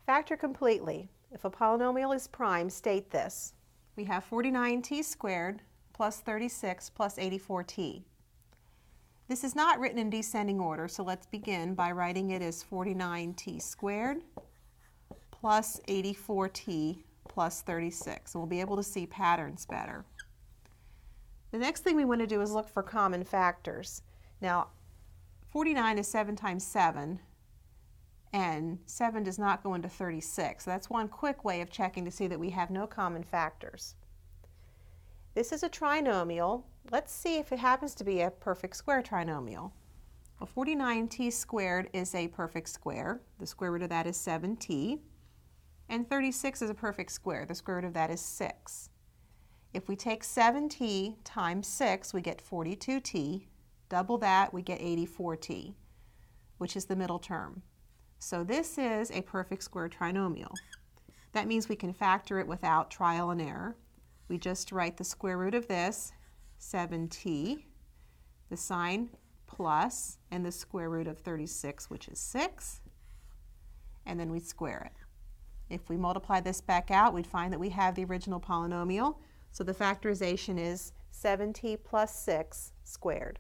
Factor completely. If a polynomial is prime, state this. We have 49t squared plus 36 plus 84t. This is not written in descending order, so let's begin by writing it as 49t squared plus 84t plus 36. So we'll be able to see patterns better. The next thing we want to do is look for common factors. Now, 49 is 7 times 7, and 7 does not go into 36. So that's one quick way of checking to see that we have no common factors. This is a trinomial. Let's see if it happens to be a perfect square trinomial. Well, 49t squared is a perfect square. The square root of that is 7t. And 36 is a perfect square. The square root of that is 6. If we take 7t times 6, we get 42t. Double that, we get 84t, which is the middle term. So this is a perfect square trinomial. That means we can factor it without trial and error. We just write the square root of this, 7t, the sign plus, and the square root of 36, which is 6, and then we square it. If we multiply this back out, we'd find that we have the original polynomial. So the factorization is 7t plus 6 squared.